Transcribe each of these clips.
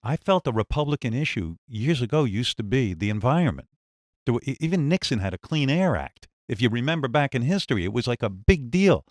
I felt the Republican issue years ago used to be the environment. Even Nixon had a Clean Air Act. If you remember back in history, it was like a big deal.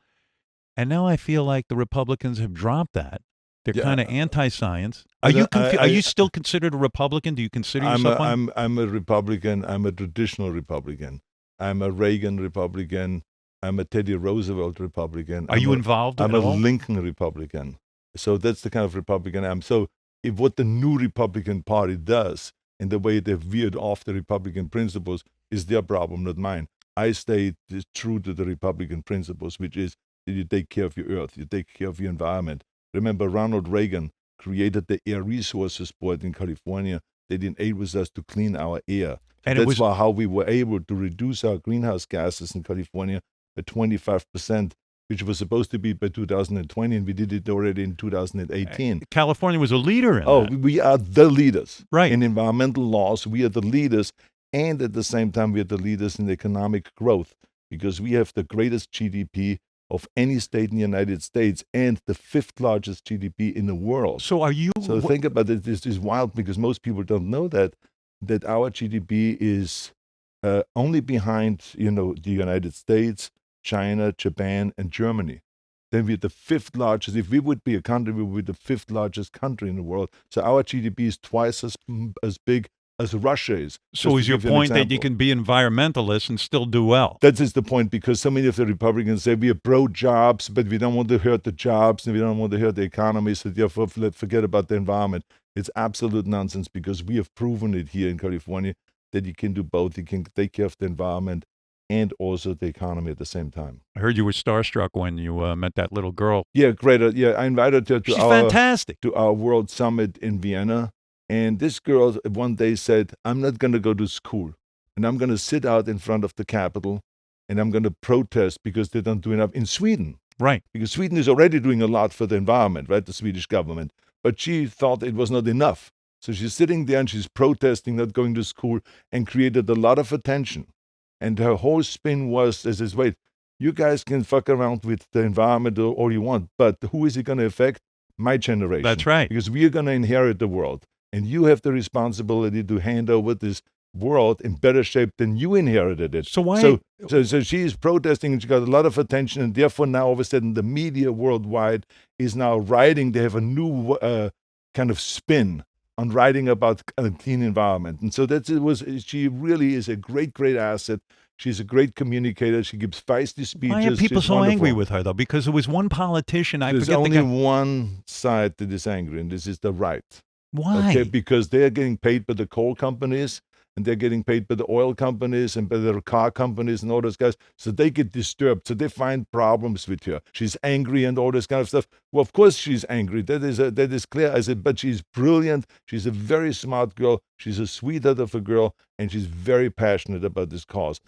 And now I feel like the Republicans have dropped that. They're Yeah, kind of anti-science. I Are you don't- I- are you I- still considered a Republican? Do you consider I'm yourself a, one? I'm a Republican. I'm a traditional Republican. I'm a Reagan Republican. I'm a Teddy Roosevelt Republican. Are you involved I'm at a all? Lincoln Republican. So that's the kind of Republican I am. So if what the new Republican Party does and the way they've veered off the Republican principles is their problem, not mine. I stay true to the Republican principles, which is that you take care of your earth, you take care of your environment. Remember, Ronald Reagan created the Air Resources Board in California that enables us to clean our air. And That's why how we were able to reduce our greenhouse gases in California by 25%, which was supposed to be by 2020, and we did it already in 2018. California was a leader in Oh, that. we are the leaders. Right. In environmental laws, we are the leaders, and at the same time, we are the leaders in economic growth because we have the greatest GDP of any state in the United States and the fifth largest GDP in the world. So are you? So think about it. This is wild because most people don't know that our GDP is only behind, the United States, China, Japan, and Germany. Then we're the fifth largest. If we would be a country, we would be the fifth largest country in the world. So our GDP is twice as big as Russia is. So is your point that you can be environmentalist and still do well? That is the point, because so many of the Republicans say we are pro-jobs, but we don't want to hurt the jobs and we don't want to hurt the economy, so therefore forget about the environment. It's absolute nonsense because we have proven it here in California that you can do both. You can take care of the environment and also the economy at the same time. I heard you were starstruck when you met that little girl. Yeah, great. Yeah, I invited her She's fantastic. to our World Summit in Vienna. And this girl one day said, I'm not going to go to school, and I'm going to sit out in front of the Capitol, and I'm going to protest because they don't do enough in Sweden. Right. Because Sweden is already doing a lot for the environment, right, the Swedish government. But she thought it was not enough. So she's sitting there and she's protesting, not going to school, and created a lot of attention. And her whole spin was, wait, you guys can fuck around with the environment all you want, but who is it going to affect? My generation. That's right. Because we are going to inherit the world. And you have the responsibility to hand over this world in better shape than you inherited it. So why? So she is protesting, and she got a lot of attention, and therefore now all of a sudden the media worldwide is now writing. They have a new kind of spin on writing about a clean environment, and so she really is a great asset. She's a great communicator. She gives feisty speeches. Why are people She's so wonderful. angry with her, though? Because there was one politician, There's only one side that is angry, and this is the right. Why? Okay, because they are getting paid by the coal companies, and they're getting paid by the oil companies and by the car companies and all those guys. So they get disturbed. So they find problems with her. She's angry and all this kind of stuff. Well, of course she's angry. That is clear. I said, but she's brilliant. She's a very smart girl. She's a sweetheart of a girl, and she's very passionate about this cause.